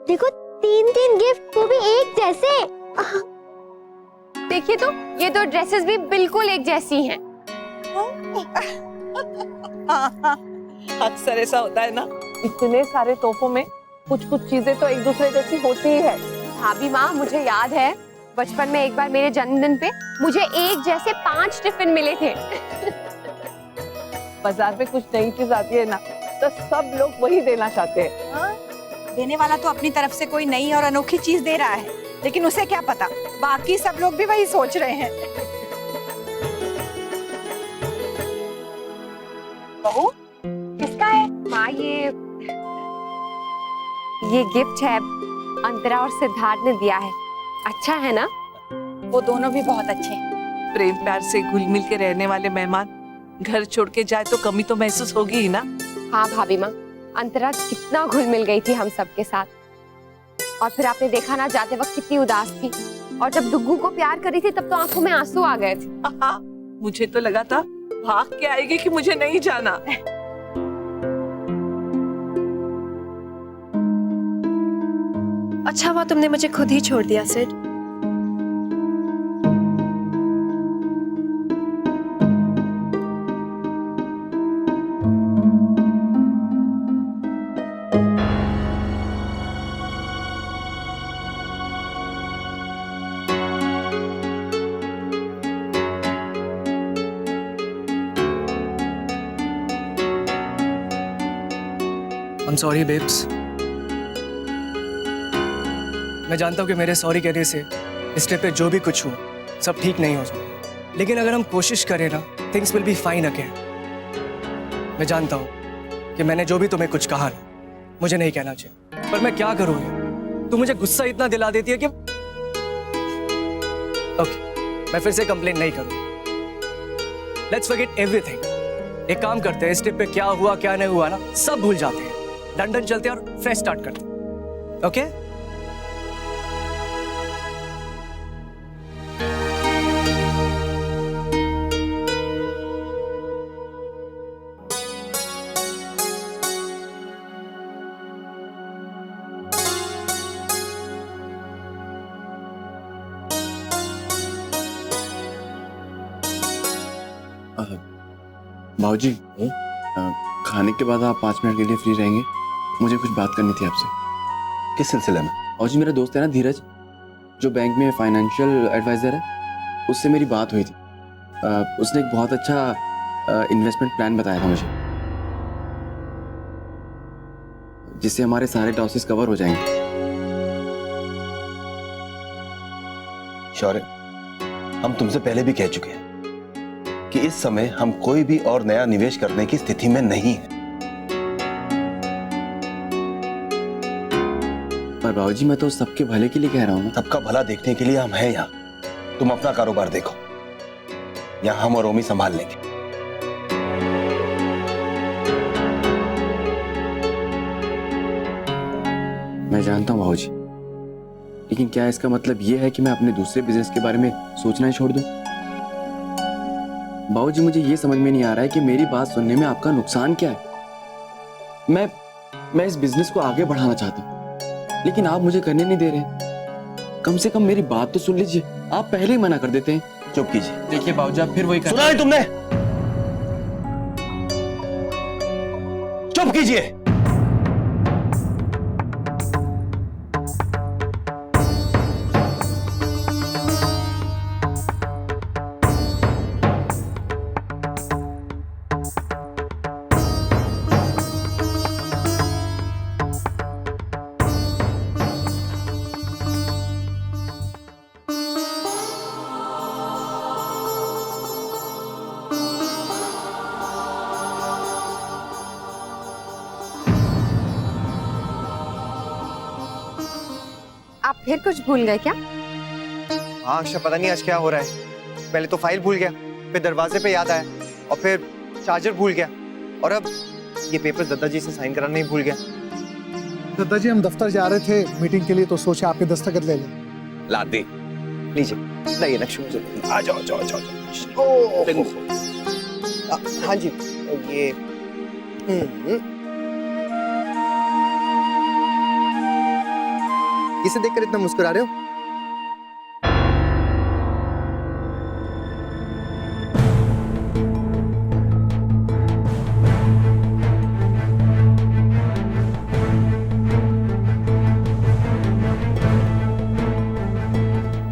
देखो 3-3 गिफ्ट, वो भी एक जैसे। देखिए तो ये दो ड्रेसेस भी बिल्कुल एक जैसी हैं। अक्सर ऐसा होता है ना, इतने सारे तोहफों में कुछ कुछ चीजें तो एक दूसरे जैसी होती ही है। भाभी माँ, मुझे याद है बचपन में एक बार मेरे जन्मदिन पे मुझे एक जैसे 5 टिफिन मिले थे। बाजार में कुछ नई चीज आती है ना तो सब लोग वही देना चाहते हैं। हाँ? देने वाला तो अपनी तरफ से कोई नई और अनोखी चीज दे रहा है, लेकिन उसे क्या पता बाकी सब लोग भी वही सोच रहे हैं। बहू, किसका है? माँ, ये गिफ्ट है, अंतरा और सिद्धार्थ ने दिया है। अच्छा है ना? वो दोनों भी बहुत अच्छे हैं। प्रेम प्यार से घुल मिल के रहने वाले मेहमान घर छोड़ के जाए तो कमी तो महसूस होगी ही ना। हाँ भाभी माँ, अंतरा कितना घुल मिल गई थी हम सबके साथ, और फिर आपने देखा ना जाते वक्त कितनी उदास थी, और जब डुग्गू को प्यार करी थी तब तो आंखों में आंसू आ गए थे। मुझे तो लगा था भाग के आएगी कि मुझे नहीं जाना। अच्छा हुआ तुमने मुझे खुद ही छोड़ दिया सिड। I'm sorry babes। मैं जानता हूँ कि मेरे सॉरी कहने से इस ट्रिप पे जो भी कुछ हुआ सब ठीक नहीं हो सकता, लेकिन अगर हम कोशिश करें ना things will be fine again. मैं जानता हूँ कि मैंने जो भी तुम्हें कुछ कहा ना मुझे नहीं कहना चाहिए, पर मैं क्या करूँ यार, तू मुझे गुस्सा इतना दिला देती है कि ओके मैं फिर से कंप्लेन नहीं करूँगा। Let's forget everything. एक काम करते हैं, इस ट्रिप पे क्या हुआ क्या नहीं हुआ ना सब भूल जाते हैं, लंदन चलते हैं और फ्रेश स्टार्ट करते हैं। ओके भाऊजी, खाने के बाद आप 5 मिनट के लिए फ्री रहेंगे? मुझे कुछ बात करनी थी आपसे। किस सिलसिले में? भाऊजी, मेरा दोस्त है ना धीरज, जो बैंक में फाइनेंशियल एडवाइजर है, उससे मेरी बात हुई थी। उसने एक बहुत अच्छा इन्वेस्टमेंट प्लान बताया था मुझे, जिससे हमारे सारे लॉसेस कवर हो जाएंगे। शौर्य, हम तुमसे पहले भी कह चुके हैं कि इस समय हम कोई भी और नया निवेश करने की स्थिति में नहीं है। पर बाबूजी, मैं तो सबके भले के लिए कह रहा हूँ ना। सबका भला देखने के लिए हम हैं यहाँ। तुम अपना कारोबार देखो, यहाँ हम और ओमी संभाल लेंगे। मैं जानता हूँ बाबूजी, लेकिन क्या इसका मतलब ये है कि मैं अपने दूसरे बिजनेस के बारे में सोचना ही छोड़ दूं? बाबूजी, मुझे ये समझ में नहीं आ रहा है कि मेरी बात सुनने में आपका नुकसान क्या है। मैं इस बिजनेस को आगे बढ़ाना चाहता हूँ, लेकिन आप मुझे करने नहीं दे रहे। कम से कम मेरी बात तो सुन लीजिए, आप पहले ही मना कर देते हैं। चुप कीजिए। देखिए बाबूजी, आप फिर वही कर। सुना है तुमने? चुप कीजिए। आप फिर कुछ भूल गए क्या? हाँ अक्षा, पता नहीं आज क्या हो रहा है। पहले तो फाइल भूल गया, फिर दरवाजे पे याद आया, और फिर चार्जर भूल गया, और अब ये पेपर दद्दा जी से साइन कराना ही भूल गया। दद्दा जी, हम दफ्तर जा रहे थे मीटिंग के लिए, तो सोचा आपके दस्तखत ले लें। ला दे लीजिए। नहीं नक्शे मुझे आ जाओ जाओ जाओ। हाँ जी, ये किसे देखकर इतना मुस्कुरा रहे हो?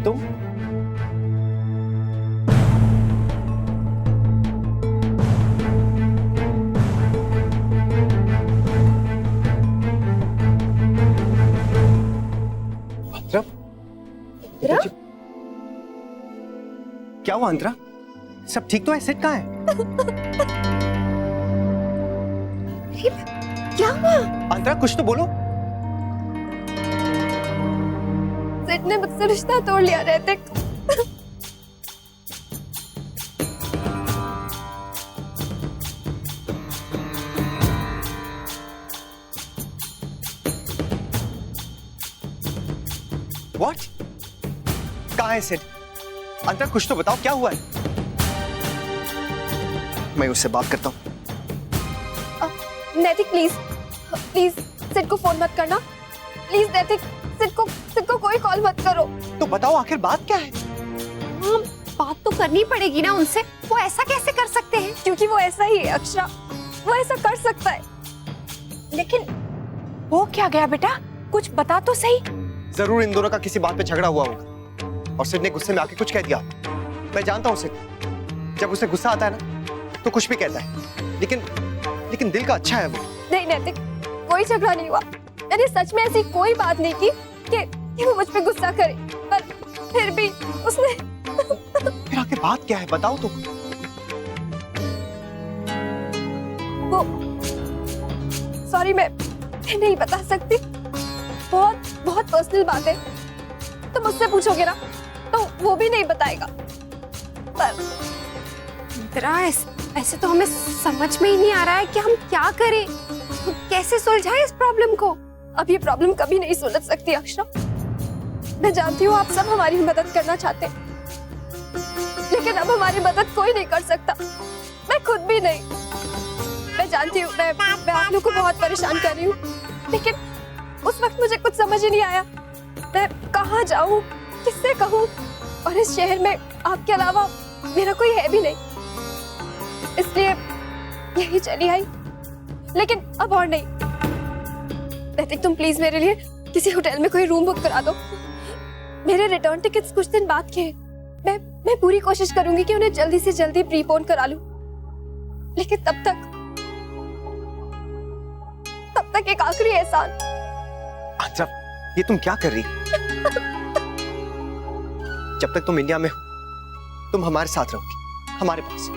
तुम? अंतरा? क्या हुआ अंतरा? सब ठीक तो है? सिड कहाँ है? क्या हुआ? अंतरा कुछ तो बोलो। सिड ने मुझसे रिश्ता तोड़ लिया ऋतिक। What? कहाँ है सिड? अंतरा कुछ तो बताओ, क्या हुआ है? मैं उससे बात करता हूँ। नैतिक प्लीज प्लीज सिड को फोन मत करना प्लीज। नैतिक सिड को कोई कॉल मत करो। तो बताओ आखिर बात क्या है? हाँ, बात तो करनी पड़ेगी ना उनसे। वो ऐसा कैसे कर सकते हैं? क्योंकि वो ऐसा ही है अक्षरा, वो ऐसा कर सकता है। लेकिन हो क्या गया बेटा, कुछ बता तो सही। जरूर इन दोनों का किसी बात पे झगड़ा हुआ होगा और सिड ने गुस्से में आके कुछ कह दिया। मैं जानता हूँ सिड, जब उसे गुस्सा आता है ना तो कुछ भी कहता है, लेकिन दिल का अच्छा है वो। नहीं नैतिक, कोई झगड़ा नहीं हुआ। मैंने सच में ऐसी कोई बात नहीं की कि वो मुझ पे गुस्सा करे, पर फिर भी उसने फिर आखिर बात क्या है, बताओ तो। वो सॉरी, मैं नहीं बता सकती। बहुत पर्सनल बात है। तो मुझसे पूछोगे ना तो वो भी नहीं बताएगा। पर तेरा ऐसे तो हमें समझ में ही नहीं आ रहा है कि हम क्या करें, कैसे सुलझाएं इस प्रॉब्लम को। अब ये प्रॉब्लम कभी नहीं सुलझ सकती अक्षरा। मैं जानती हूँ आप सब हमारी मदद करना चाहते हैं, लेकिन अब हमारी मदद कोई नहीं कर सकता, मैं खुद भी नहीं। मैं जानती हूँ मैं आप लोग को बहुत परेशान कर रही हूँ, लेकिन उस वक्त मुझे कुछ समझ ही नहीं आया मैं कहाँ जाऊँ, किससे कहूँ, और इस शहर में आपके अलावा मेरा कोई है भी नहीं, इसलिए यही चली आई। लेकिन अब और नहीं। नैतिक तुम प्लीज मेरे लिए किसी होटल में कोई रूम बुक करा दो। मेरे रिटर्न टिकट्स कुछ दिन बाद के हैं। मैं पूरी कोशिश करूंगी कि उन्हें जल्दी से जल्दी प्रीपोन करा लूं, लेकिन तब तक एक आखिरी एहसान। अच्छा, ये तुम क्या कर रही? जब तक तुम इंडिया में हो तुम हमारे साथ रहोगी, हमारे पास।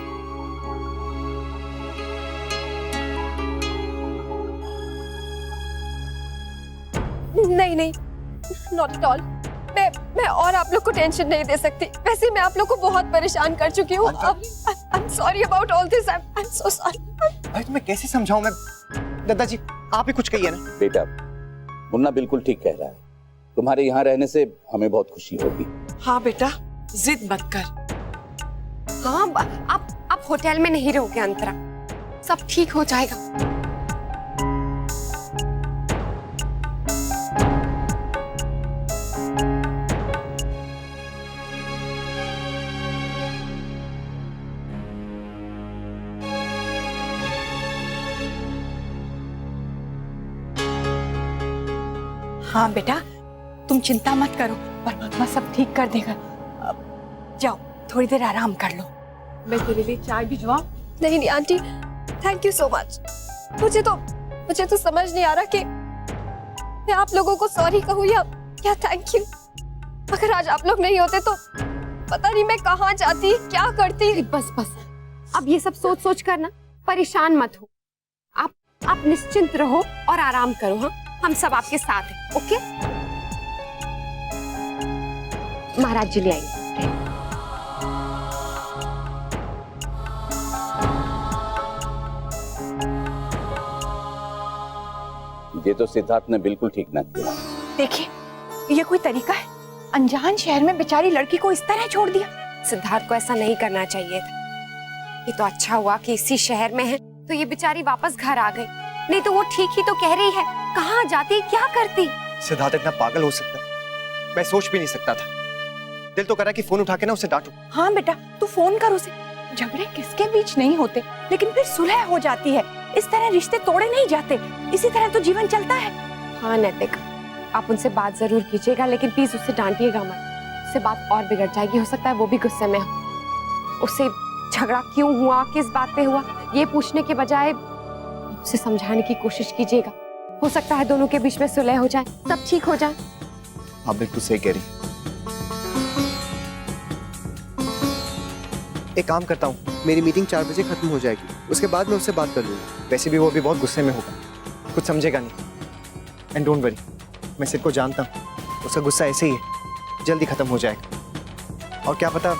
नहीं, नॉट एट ऑल। मैं और आप लोग को टेंशन नहीं दे सकती। वैसे मैं आप लोग को बहुत परेशान कर चुकी हूँ। I am sorry about all this. I am so sorry. भाई तुम्हें कैसे समझाऊं मैं? दादाजी आप ही कुछ कहिए ना। बेटा, मुन्ना बिल्कुल ठीक कह रहा है। तुम्हारे यहाँ रहने से हमें बहुत खुशी होगी। हाँ बेटा, जिद मत कर। हाँ, आप होटल में नहीं रहोगे अंतरा, सब ठीक हो जाएगा। हाँ बेटा, तुम चिंता मत करो, परमात्मा सब ठीक कर देगा। अब जाओ थोड़ी देर आराम कर लो। मैं तेरे लिए चाय भिजवाऊं? नहीं aunty, thank you so much. मुझे तो समझ नहीं आ रहा कि मैं आप लोगों को सॉरी कहूँ या थैंक यू। अगर आज आप लोग नहीं होते तो पता नहीं मैं कहाँ जाती, क्या करती। बस अब ये सब सोच कर ना परेशान मत हो। आप निश्चिंत रहो और आराम करो। हाँ, हम सब आपके साथ हैं। ओके, महाराज जी ले आएंगे। ये तो सिद्धार्थ ने बिल्कुल ठीक ना किया। देखिए, ये कोई तरीका है? अनजान शहर में बेचारी लड़की को इस तरह छोड़ दिया। सिद्धार्थ को ऐसा नहीं करना चाहिए था। ये तो अच्छा हुआ कि इसी शहर में है, तो ये बेचारी वापस घर आ गई। नहीं तो वो ठीक ही तो कह रही है, कहाँ जाती, क्या करती। सिद्धार्थ इतना पागल हो सकता है, मैं सोच भी नहीं सकता था। दिल तो करा कि फोन उठा के ना उसे डांटूं। हाँ बेटा, तू फोन कर उसे। झगड़े किसके बीच नहीं होते, लेकिन फिर सुलह हो जाती है। इस तरह रिश्ते तोड़े नहीं जाते, इसी तरह तो जीवन चलता है। हाँ नैतिक, आप उनसे बात जरूर कीजिएगा, लेकिन प्लीज उससे डांटिएगा मत। उससे बात और बिगड़ जाएगी, हो सकता है वो भी गुस्से में हो। उससे झगड़ा क्यों हुआ, किस बात पे हुआ, ये पूछने के बजाय उसे समझाने की कोशिश कीजिएगा। हो सकता है दोनों के बीच में सुलह हो जाए, सब ठीक हो जाए। आप बिल्कुल सही कह रही। एक काम करता हूँ, मेरी मीटिंग 4 बजे खत्म हो जाएगी, उसके बाद मैं उससे बात कर लूँगा। वैसे भी वो अभी बहुत गुस्से में होगा, कुछ समझेगा नहीं। एंड डोंट वरी, मैं सिर्फ को जानता हूँ, उसका गुस्सा ऐसे ही है, जल्दी खत्म हो जाएगा। और क्या पता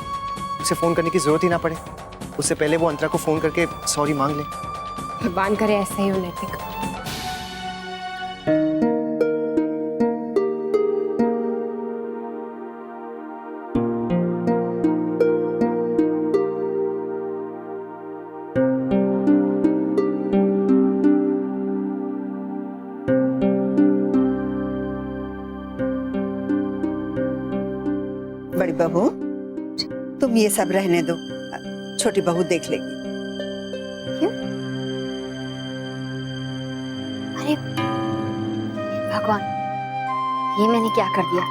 उसे फोन करने की जरूरत ही ना पड़े, उससे पहले वो अंतरा को फोन करके सॉरी मांग ले। भगवान करे ऐसा ही हो नैतिक। बड़ी बहू, तुम ये सब रहने दो, छोटी बहू देख लेगी। क्यों? अरे भगवान, ये मैंने क्या कर दिया?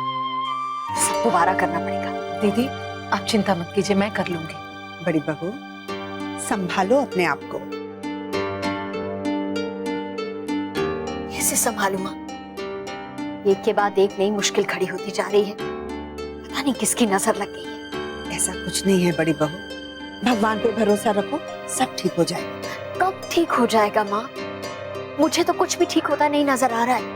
सब दोबारा करना पड़ेगा। दीदी आप चिंता मत कीजिए, मैं कर लूंगी। बड़ी बहू, संभालो अपने आप को। कैसे संभालूं माँ? एक के बाद एक नई मुश्किल खड़ी होती जा रही है, पता नहीं किसकी नजर लग गई है। ऐसा कुछ नहीं है बड़ी बहू, भगवान पे भरोसा रखो, सब ठीक हो जाएगा। कब ठीक हो जाएगा माँ? मुझे तो कुछ भी ठीक होता नहीं नजर आ रहा है।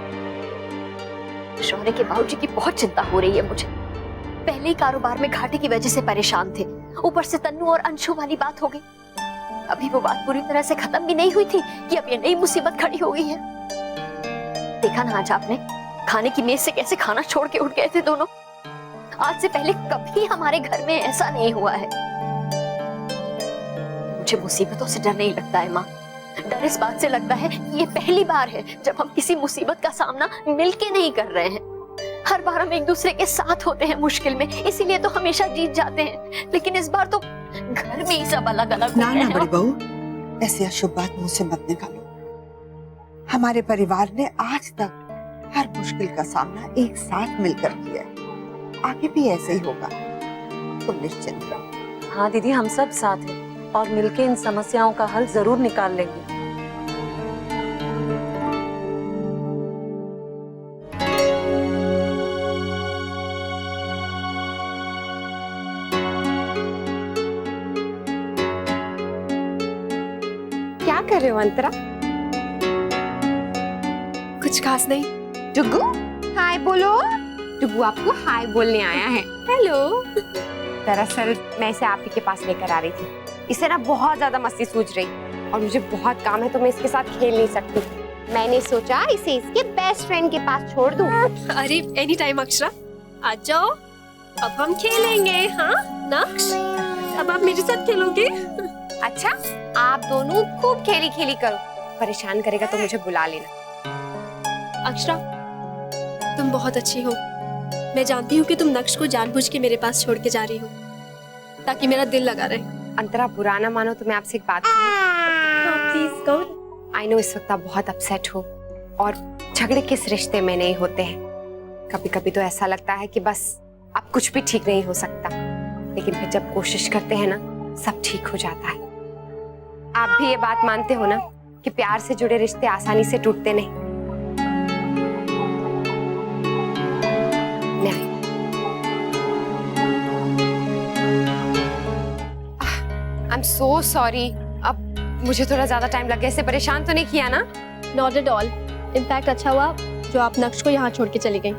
शौर्य के बाबूजी की बहुत चिंता हो रही है मुझे। पहले ही कारोबार में घाटे की वजह से परेशान थे, ऊपर से तन्नू और अंशु वाली बात हो गई। अभी वो बात पूरी तरह से खत्म भी नहीं हुई थी कि अब ये नई मुसीबत खड़ी हो गई है। देखा ना आज आपने, खाने की मेज से कैसे खाना छोड़ के उठ गए थे दोनों। आज से पहले कभी हमारे घर में ऐसा नहीं हुआ है। मुझे मुसीबतों से डर नहीं लगता है माँ, डर इस बात से लगता है कि ये पहली बार है जब हम किसी मुसीबत का सामना मिलके नहीं कर रहे हैं। हर बार हम एक दूसरे के साथ होते हैं मुश्किल में, इसीलिए तो हमेशा जीत जाते हैं। लेकिन इस बार तो घर में ही सब अलग अलग हो ना गए ना हैं। बड़ी बहू, ऐसी अशुभ बात मुंह से मत निकालो। हमारे परिवार ने आज तक हर मुश्किल का सामना एक साथ मिलकर किया है, आगे भी ऐसे ही होगा, तुम निश्चिंत रहो। हाँ दीदी, हम सब साथ हैं और मिलके इन समस्याओं का हल जरूर निकाल लेंगे। क्या कर रहे हो अंतरा? कुछ खास नहीं। डुगू हाय बोलो। डुगू आपको हाय बोलने आया है। हेलो। दरअसल मैं इसे आप ही के पास लेकर आ रही थी। इसे ना बहुत ज्यादा मस्ती सूझ रही और मुझे बहुत काम है, तो मैं इसके साथ खेल नहीं सकती। मैंने सोचा इसे इसके बेस्ट फ्रेंड के पास छोड़ दूं। अरे एनी टाइम अक्षरा, आ जाओ, अब हम खेलेंगे। हाँ नक्श, अब आप मेरे साथ खेलोगे? अच्छा, आप दोनों खूब खेली खेली करो, परेशान करेगा तो मुझे बुला लेना। अक्षरा, तुम बहुत अच्छी हो। मैं जानती हूँ कि तुम नक्श को जानबूझ के मेरे पास छोड़ के जा रही हो ताकि मेरा दिल लगा रहे। अंतरा बुरा ना मानो तो मैं आपसे एक बात कहूँ। Please go. आई नो इस वक्त आप बहुत अपसेट हो और झगड़े किस रिश्ते में नहीं होते हैं। कभी कभी तो ऐसा लगता है कि बस अब कुछ भी ठीक नहीं हो सकता, लेकिन फिर जब कोशिश करते हैं ना सब ठीक हो जाता है। आप भी ये बात मानते हो ना कि प्यार से जुड़े रिश्ते आसानी से टूटते नहीं। आई एम सो सॉरी, अब मुझे थोड़ा ज्यादा टाइम लग गया। इससे परेशान तो नहीं किया ना? Not at all. इनफैक्ट अच्छा हुआ जो आप नक्श को यहाँ छोड़ के चली गई,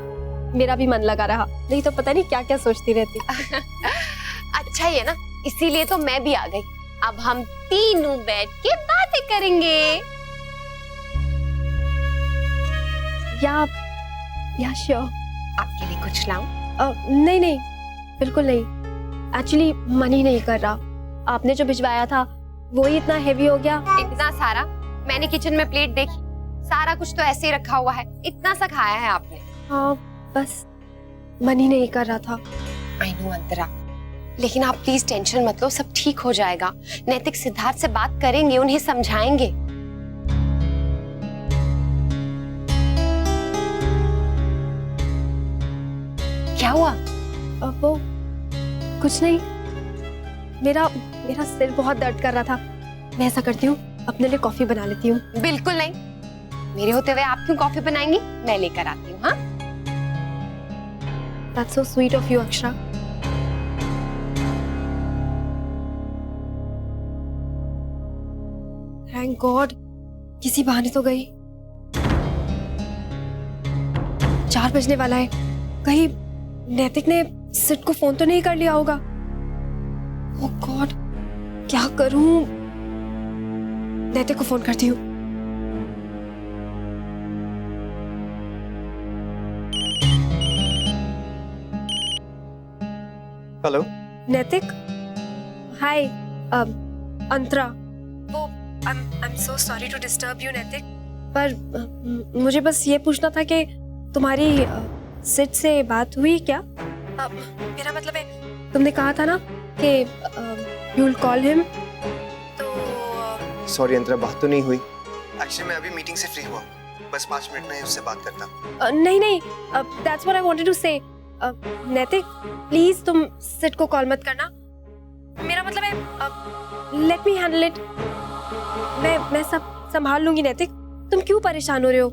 मेरा भी मन लगा रहा, नहीं तो पता नहीं क्या क्या सोचती रहती। अच्छा ही है ना, इसीलिए तो मैं भी आ गई। अब हम तीनों बैठ के बातें करेंगे। या श्योर। आपके लिए कुछ लाऊं? नहीं नहीं, बिल्कुल नहीं। एक्चुअली मन ही नहीं कर रहा। आपने जो भिजवाया था वो ही इतना हेवी हो गया। इतना सारा? मैंने किचन में प्लेट देखी, सारा कुछ तो ऐसे ही रखा हुआ है। इतना सा खाया है आपने। हाँ बस मन ही नहीं कर रहा था। आई नो अंतरा, लेकिन आप प्लीज टेंशन मत लो, सब ठीक हो जाएगा। नैतिक सिद्धार्थ से बात करेंगे, उन्हें समझाएंगे। क्या हुआ? अब वो कुछ नहीं, मेरा मेरा सिर बहुत दर्द कर रहा था। मैं ऐसा करती हूँ, अपने लिए कॉफी बना लेती हूँ। बिल्कुल नहीं, मेरे होते हुए आप क्यों कॉफी बनाएंगी? मैं लेकर आती हूँ। हाँ, That's so sweet of you, Akshara. Thank God, किसी बहाने तो गई। 4 बजने वाला है, कहीं नैतिक ने सिड को फोन तो नहीं कर लिया होगा। Oh God, क्या करूं? नैतिक को फोन करती हूँ। हेलो नैतिक, हाय, अंतरा। वो I'm so sorry to disturb you, नैतिक, पर मुझे बस ये पूछना था कि तुम्हारी सिड से बात हुई क्या? मेरा मतलब है, तुमने कहा था ना कि you will call him, तो सॉरी अंतरा, बात तो नहीं हुई। एक्चुअली मैं अभी मीटिंग से फ्री हुआ, बस 5 मिनट में उससे बात करता। नहीं, that's what I wanted to say। नैतिक, प्लीज तुम सिड को कॉल मत करना। मेरा मतलब है, लेट मी हैंडल इट। मैं सब संभाल लूंगी। नैतिक, तुम क्यों परेशान हो रहे हो?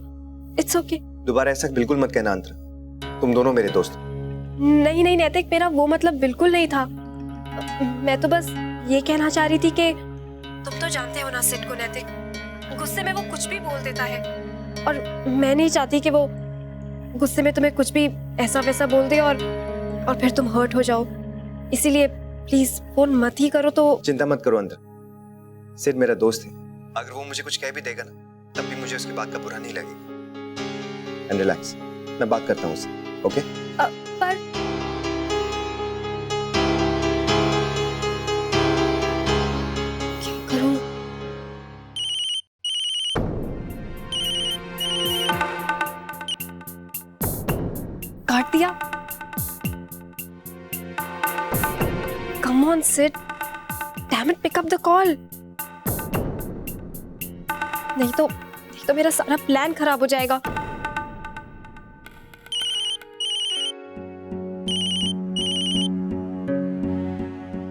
It's okay. दोबारा ऐसा बिल्कुल मत कहना अंतरा, तुम दोनों मेरे दोस्त। नहीं नैतिक, मेरा वो मतलब बिल्कुल नहीं था। मैं तो बस ये कहना चाह रही थी कि तुम तो जानते हो ना सिड को। नैतिक गुस्से में वो कुछ भी बोल देता है, और मैं नहीं चाहती कि वो गुस्से में तुम्हें कुछ भी ऐसा वैसा बोल दे और फिर तुम हर्ट हो जाओ। इसीलिए प्लीज फोन मत ही करो। तो चिंता मत करो अंतरा, सिड मेरा दोस्त है। अगर वो मुझे कुछ कह भी देगा ना, तब भी मुझे उसकी बात का बुरा नहीं लगेगा। एंड रिलैक्स, मैं बात करता हूँ उससे, ओके? पर क्या करूं? काट दिया। Come on, Sid. Damn it, pick up the call. नहीं तो मेरा सारा प्लान खराब हो जाएगा।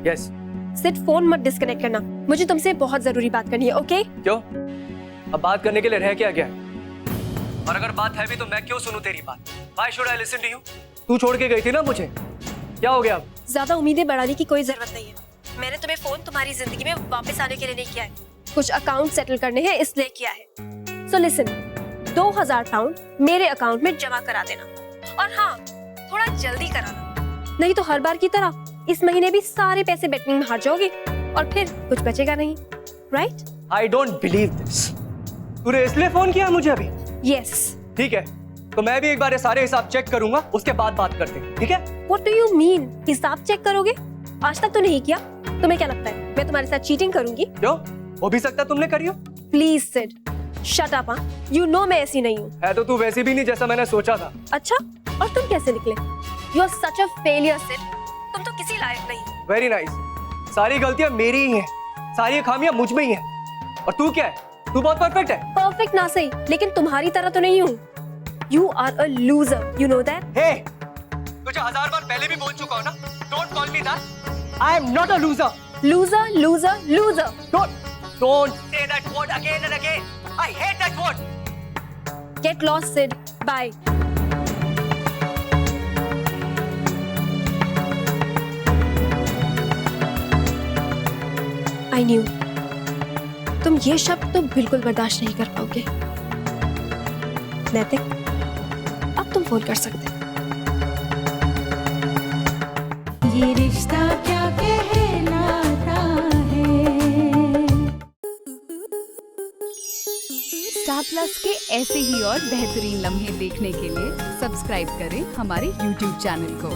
यस। सिड, फोन मत डिस्कनेक्ट करना, मुझे तुमसे बहुत जरूरी बात करनी है, ओके? क्यों? अब बात करने के लिए रह क्या गया? और अगर बात है भी तो मैं क्यों सुनूं तेरी बात? Why should I listen to you? तू छोड़ के गई थी ना मुझे, क्या हो गया अब? ज्यादा उम्मीदें बढ़ाने की कोई जरूरत नहीं है। मैंने तुम्हें फोन तुम्हारी जिंदगी में वापस आने के लिए नहीं किया है, कुछ अकाउंट सेटल करने हैं इसलिए किया है। सो लिसन, 2000 पाउंड मेरे अकाउंट में जमा करा देना, और हाँ, थोड़ा जल्दी कराना, नहीं तो हर बार की तरह इस महीने भी सारे पैसे बेटिंग में हार जाओगे और फिर कुछ बचेगा नहीं, right? I don't believe this. तूने इसलिए फोन किया मुझे अभी? Yes. ठीक है, तो मैं भी एक बार ये सारे हिसाब चेक करूंगा, उसके बाद बात करते हैं, ठीक है? What do you mean? हिसाब चेक करोगे? आज तक तो नहीं किया। तुम्हें क्या लगता है मैं तुम्हारे साथ चीटिंग करूंगी? क्यों? हो भी सकता तुमने करी हो। Please Sid, shut up, you know मैं ऐसी नहीं हूँ। है तो तू वैसी भी नहीं जैसा मैंने सोचा था। अच्छा, और तुम कैसे निकले? You are such a failure Sid, तुम तो किसी लायक नहीं। Very nice. सारी गलतियां मेरी ही हैं, सारी खामियां मुझ में ही हैं। और तू क्या है? तू बहुत परफेक्ट है। परफेक्ट ना सही, लेकिन तुम्हारी तरह तो नहीं हूँ। You are a loser, you know that? Hey, तुझे 1000 बार पहले भी बोल चुका हूँ ना, don't call me that. I am not a loser. Loser, loser, loser. Don't say that word again and again. I hate that word. Get lost, Sid. Bye. I knew. तुम ये शब्द तो बिल्कुल बर्दाश्त नहीं कर पाओगे। नैतिक, अब तुम फोन कर सकते हो। ये रिश्ता क्या कहलाता है। स्टार प्लस के ऐसे ही और बेहतरीन लम्हे देखने के लिए सब्सक्राइब करें हमारे YouTube चैनल को।